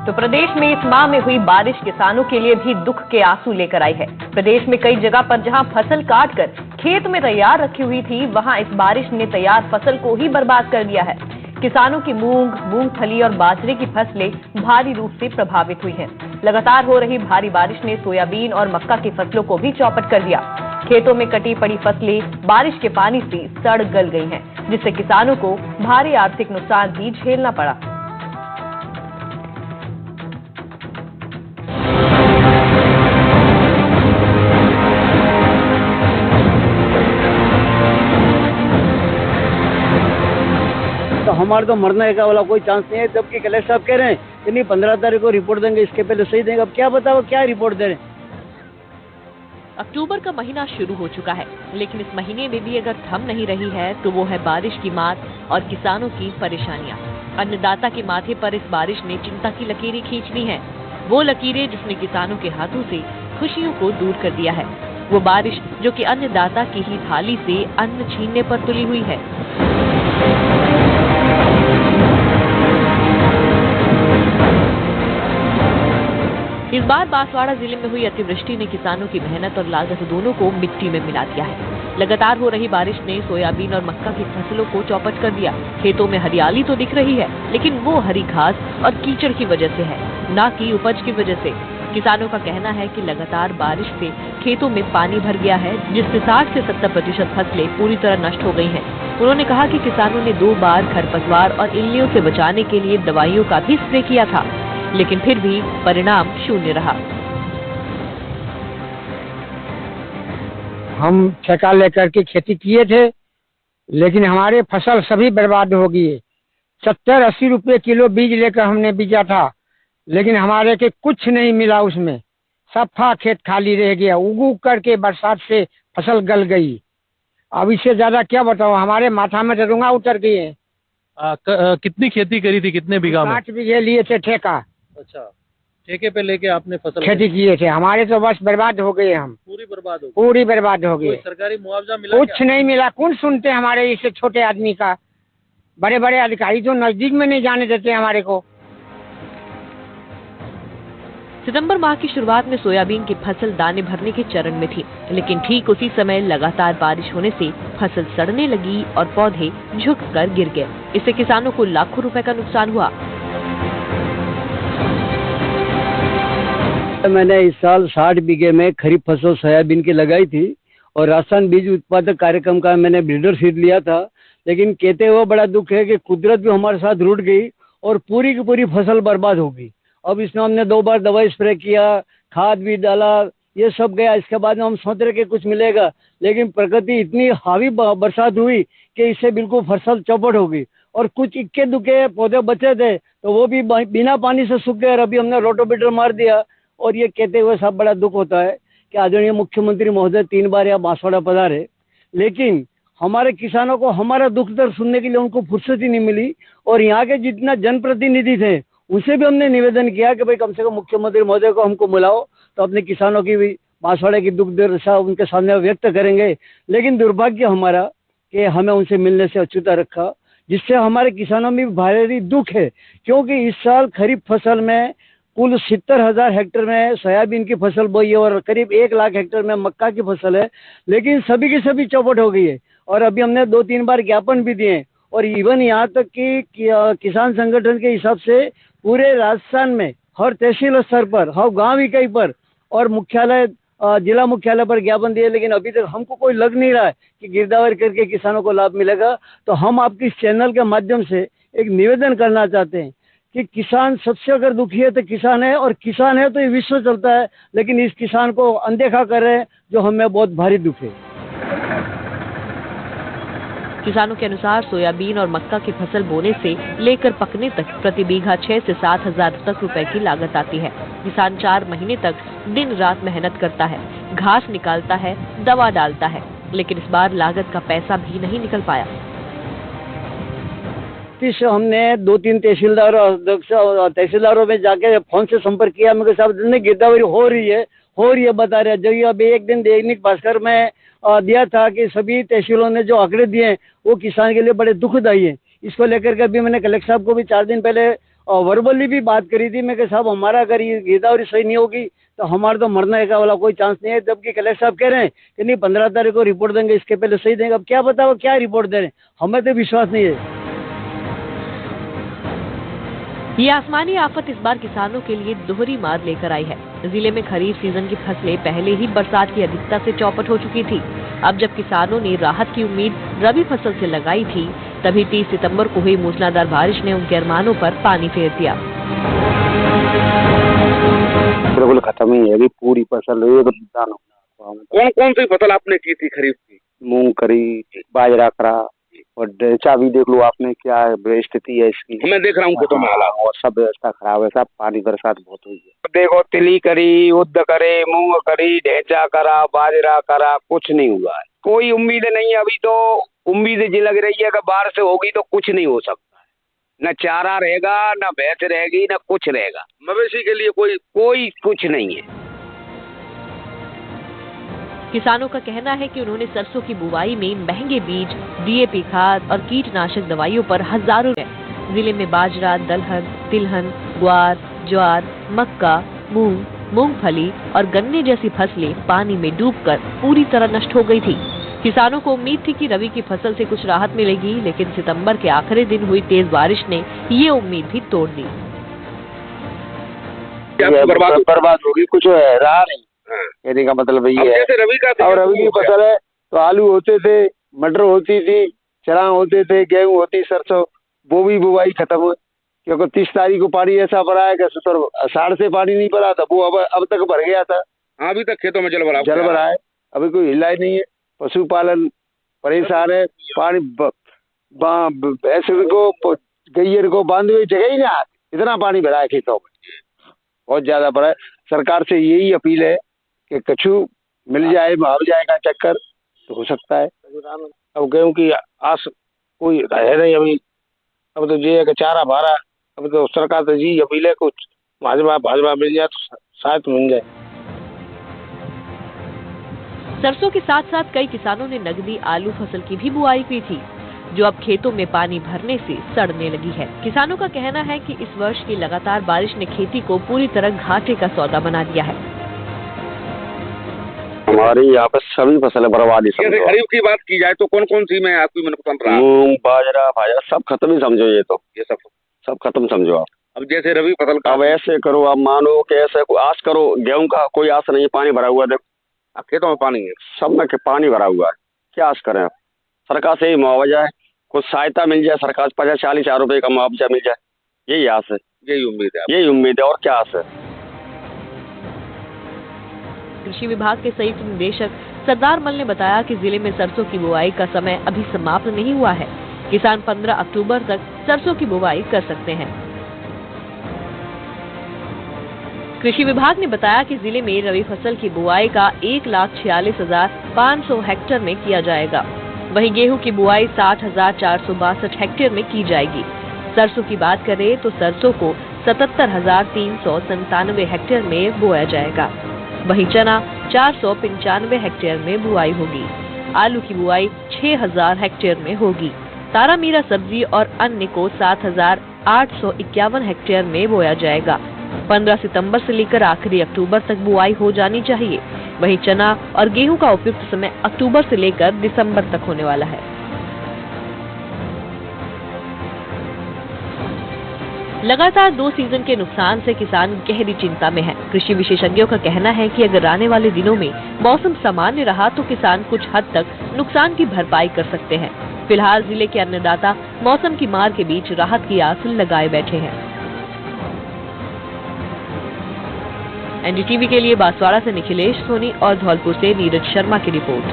तो प्रदेश में इस माह में हुई बारिश किसानों के लिए भी दुख के आंसू लेकर आई है। प्रदेश में कई जगह पर जहां फसल काटकर खेत में तैयार रखी हुई थी, वहां इस बारिश ने तैयार फसल को ही बर्बाद कर दिया है। किसानों की मूंग, मूंगफली और बाजरे की फसलें भारी रूप से प्रभावित हुई हैं। लगातार हो रही भारी बारिश ने सोयाबीन और मक्का की फसलों को भी चौपट कर दिया। खेतों में कटी पड़ी फसलें बारिश के पानी से सड़ गल गई हैं, जिससे किसानों को भारी आर्थिक नुकसान भी झेलना पड़ा। तो हमारे तो मरने का वाला कोई चांस नहीं है, जबकि कलेक्टर साहब कह रहे हैं कि नहीं 15 तारीख को रिपोर्ट देंगे, इसके पहले सही देंगे। अब क्या बताओ क्या रिपोर्ट दे रहे हैं। अक्टूबर का महीना शुरू हो चुका है, लेकिन इस महीने में भी अगर थम नहीं रही है तो वो है बारिश की मात और किसानों की परेशानियां। अन्नदाता के माथे पर इस बारिश ने चिंता की लकीरें खींच ली हैं। वो लकीरें जिसने किसानों के हाथों से खुशियों को दूर कर दिया है। वो बारिश जो कि अन्नदाता की ही थाली से अन्न छीनने पर तुली हुई है। इस बार बांसवाड़ा जिले में हुई अतिवृष्टि ने किसानों की मेहनत और लागत दोनों को मिट्टी में मिला दिया है। लगातार हो रही बारिश ने सोयाबीन और मक्का की फसलों को चौपट कर दिया। खेतों में हरियाली तो दिख रही है, लेकिन वो हरी घास और कीचड़ की वजह से है, न कि उपज की वजह से। किसानों का कहना है कि लगातार बारिश से खेतों में पानी भर गया है, जिससे 60 से 70% फसलें पूरी तरह नष्ट हो गई हैं। उन्होंने कहा कि किसानों ने 2 बार खरपतवार और इल्लियों से बचाने के लिए दवाइयों का भी स्प्रे किया था, लेकिन फिर भी परिणाम शून्य रहा। हम ठेका लेकर के खेती किए थे, लेकिन हमारे फसल सभी बर्बाद हो गई। 70-80 रुपए किलो बीज लेकर हमने बीजा था, लेकिन हमारे के कुछ नहीं मिला उसमें। सफा खेत खाली रह गया। उग करके बरसात से फसल गल गई। अब इससे ज्यादा क्या बताओ, हमारे माथा में डरूंगा उतर गई है। कितनी खेती करी थी, कितने बीघा में? 8 बीघे लिए थे ठेका। अच्छा, ठेके पे लेके आपने फसल खेती किए थे। हमारे तो बस बर्बाद हो गए। हम पूरी बर्बाद हो गई। पूरी बर्बाद हो गई। सरकारी मुआवजा मिला? कुछ नहीं मिला। कौन सुनते हमारे इससे छोटे आदमी का। बड़े बड़े अधिकारी जो नजदीक में नहीं जाने देते हमारे को। सितंबर माह की शुरुआत में सोयाबीन की फसल दाने भरने के चरण में थी, लेकिन ठीक उसी समय लगातार बारिश होने से फसल सड़ने लगी और पौधे झुककर गिर गए। इससे किसानों को लाखों रुपए का नुकसान हुआ। मैंने इस साल 60 बीघे में खरीफ फसल सोयाबीन की लगाई थी और राजस्थान बीज उत्पादक कार्यक्रम का मैंने बिल्डरशिप लिया था। लेकिन कहते हुए बड़ा दुख है कि कुदरत भी हमारे साथ रूठ गई और पूरी की पूरी फसल बर्बाद हो गई। अब इसमें हमने 2 बार दवाई स्प्रे किया, खाद भी डाला, ये सब गया। इसके बाद में हम सोच रहे कि कुछ मिलेगा, लेकिन प्रकृति इतनी हावी बरसात हुई कि इससे बिल्कुल फसल चौपट हो गई। और कुछ इक्के दुक्के पौधे बचे थे तो वो भी बिना पानी से सूख गए और अभी हमने रोटोवेटर मार दिया। और ये कहते हुए सब बड़ा दुख होता है कि आदरणीय मुख्यमंत्री महोदय 3 बार यहाँ बांसवाड़ा पधारे, लेकिन हमारे किसानों को हमारा दुख दर्द सुनने के लिए उनको फुर्सत ही नहीं मिली। और यहाँ के जितना जनप्रतिनिधि थे उनसे भी हमने निवेदन किया कि भाई कम से कम मुख्यमंत्री महोदय को हमको बुलाओ, तो अपने किसानों की भी बांसवाड़ा की दुख दशा उनके सामने व्यक्त करेंगे। लेकिन दुर्भाग्य हमारा कि हमें उनसे मिलने से अछूता रखा, जिससे हमारे किसानों में भारी दुख है। क्योंकि इस साल खरीफ फसल में कुल 70,000 हेक्टेयर में सोयाबीन की फसल बोई है और करीब 1 लाख हेक्टेयर में मक्का की फसल है, लेकिन सभी की सभी चौपट हो गई है। और अभी हमने 2-3 बार ज्ञापन भी दिए और इवन यहाँ तक कि किसान संगठन के हिसाब से पूरे राजस्थान में हर तहसील स्तर पर, हर गांव इकाई पर और मुख्यालय जिला मुख्यालय पर ज्ञापन दिए, लेकिन अभी तक हमको कोई लग नहीं रहा है कि गिरदावरी करके किसानों को लाभ मिलेगा। तो हम आपके इस चैनल के माध्यम से एक निवेदन करना चाहते हैं कि किसान सबसे अगर दुखी है तो किसान है, और किसान है तो ये विश्व चलता है, लेकिन इस किसान को अनदेखा कर रहे हैं, जो हमें बहुत भारी दुख है। किसानों के अनुसार सोयाबीन और मक्का की फसल बोने से लेकर पकने तक प्रति बीघा 6 से 7 हजार तक रुपए की लागत आती है। किसान 4 महीने तक दिन रात मेहनत करता है, घास निकालता है, दवा डालता है, लेकिन इस बार लागत का पैसा भी नहीं निकल पाया। हमने 2-3 तहसीलदारों में जाके फोन से संपर्क किया। मेरे साहब गिरदावरी हो रही है बता रहे। जो अभी एक दिन दैनिक भास्कर में दिया था कि सभी तहसीलों ने जो आंकड़े दिए वो किसान के लिए बड़े दुखदायी है। इसको लेकर के अभी मैंने कलेक्टर साहब को भी 4 दिन पहले और वर्बली भी बात करी थी। मैं कि साहब हमारा अगर ये गिरदावरी सही नहीं होगी तो हमारा तो मरने का वाला कोई चांस नहीं है, जबकि कलेक्टर साहब कह रहे हैं कि नहीं 15 तारीख को रिपोर्ट देंगे, इसके पहले सही देंगे। अब क्या पता वो क्या रिपोर्ट दे रहे हैं, हमें तो विश्वास नहीं है। ये आसमानी आफत इस बार किसानों के लिए दोहरी मार लेकर आई है। जिले में खरीफ सीजन की फसलें पहले ही बरसात की अधिकता से चौपट हो चुकी थी। अब जब किसानों ने राहत की उम्मीद रबी फसल से लगाई थी, तभी 30 सितंबर को हुई मूसलाधार बारिश ने उनके अरमानों पर पानी फेर दिया। बिल्कुल खत्म ही है अभी पूरी फसल। कौन कौन सी फसल आपने की थी खरीफ की? मूंग करी, बाजरा करा और ढेंचा भी देख लो आपने क्या स्थिति है इसकी। मैं देख रहा हूँ खेतों में हालात और सब व्यवस्था खराब है, सब पानी बरसात बहुत हुई है। देखो तिली करी, उद्द करे, मूंग करी, ढेंचा करा, बाजरा करा, कुछ नहीं हुआ है। कोई उम्मीद नहीं है अभी तो। उम्मीद ये लग रही है कि बारिश होगी तो कुछ नहीं हो सकता है। न चारा रहेगा, न भैंस रहेगी, न कुछ रहेगा। मवेशी के लिए कोई कुछ नहीं है। किसानों का कहना है कि उन्होंने सरसों की बुवाई में महंगे बीज, डीएपी खाद और कीटनाशक दवाइयों पर हजारों रुपए। जिले में बाजरा, दलहन, तिलहन, ग्वार, ज्वार, मक्का, मूंग, मूंगफली और गन्ने जैसी फसलें पानी में डूबकर पूरी तरह नष्ट हो गई थी। किसानों को उम्मीद थी कि रबी की फसल से कुछ राहत मिलेगी, लेकिन सितंबर के आखिरी दिन हुई तेज बारिश ने ये उम्मीद भी तोड़ दी। बर्बाद होगी, कुछ रहा नहीं। कहने का मतलब ये है। जैसे रबी का और रबी की फसल है तो आलू होते थे, मटर होती थी, चना होते थे, गेहूं होती, सरसों, वो भी बुवाई खत्म हुई क्योंकि 30 तारीख को पानी ऐसा भरा है कि साढ़ से पानी नहीं भरा था, वो अब तक भर गया था। हाँ अभी तक खेतों में जल भरा है, अभी कोई हिला ही नहीं है। पशुपालन परेशान है, पानी भैंस को गैयर को बांधे हुए जगह ही ना, इतना पानी भरा है खेतों में, बहुत ज्यादा भरा है। सरकार से यही अपील है कि कछु मिल जाए, मुआवजा का चक्कर तो हो सकता है। अब गेहूं की आस कोई है नहीं अभी। अब तो ये है कि चारा भारा, अब तो सरकार से जी अपील है कुछ भाजपा मिल जाए तो शायद मिल जाए। सरसों के साथ साथ कई किसानों ने नकदी आलू फसल की भी बुआई की थी, जो अब खेतों में पानी भरने से सड़ने लगी है। किसानों का कहना है कि इस वर्ष की लगातार बारिश ने खेती को पूरी तरह घाटे का सौदा बना दिया है। हमारे यहाँ पे सभी फसलें बर्बादी। जैसे खरीफ की बात की जाए तो कौन कौन सी में आपकी मनपसंद रहा? मूंग, बाजरा, सब खत्म ही समझो। ये तो ये सब खत्म समझो आप। अब जैसे रबी फसल का अब ऐसे करो, आप मानो कि ऐसे आस करो। गेहूं का कोई आस नहीं है, पानी भरा हुआ है। देखो खेतों में पानी है, सब में पानी भरा हुआ है, क्या आस करें आप? सरकार से ही मुआवजा है, कुछ सहायता मिल जाए, सरकार 50-40 हजार रुपए का मुआवजा मिल जाए, यही आस है, यही उम्मीद है और क्या आस है। कृषि विभाग के संयुक्त निदेशक सरदार मल ने बताया कि जिले में सरसों की बुवाई का समय अभी समाप्त नहीं हुआ है। किसान 15 अक्टूबर तक सरसों की बुवाई कर सकते हैं। कृषि विभाग ने बताया कि जिले में रबी फसल की बुआई का 1,46,500 हेक्टेयर में किया जाएगा। वहीं गेहूं की बुआई 60,462 हेक्टेयर में की जाएगी। सरसों की बात करें तो सरसों को 77,397 हेक्टेयर में बोया जाएगा। वहीं चना 495 हेक्टेयर में बुआई होगी। आलू की बुआई 6,000 हेक्टेयर में होगी। तारा मीरा सब्जी और अन्य को 7,851 हेक्टेयर में बोया जाएगा। 15 सितंबर से लेकर आखिरी अक्टूबर तक बुआई हो जानी चाहिए। वहीं चना और गेहूं का उपयुक्त समय अक्टूबर से लेकर दिसंबर तक होने वाला है। लगातार 2 सीजन के नुकसान से किसान गहरी चिंता में है। कृषि विशेषज्ञों का कहना है कि अगर आने वाले दिनों में मौसम सामान्य रहा तो किसान कुछ हद तक नुकसान की भरपाई कर सकते हैं। फिलहाल जिले के अन्नदाता मौसम की मार के बीच राहत की आस लगाए बैठे हैं। एनडीटीवी के लिए बांसवाड़ा से निखिलेश सोनी और धौलपुर से नीरज शर्मा की रिपोर्ट।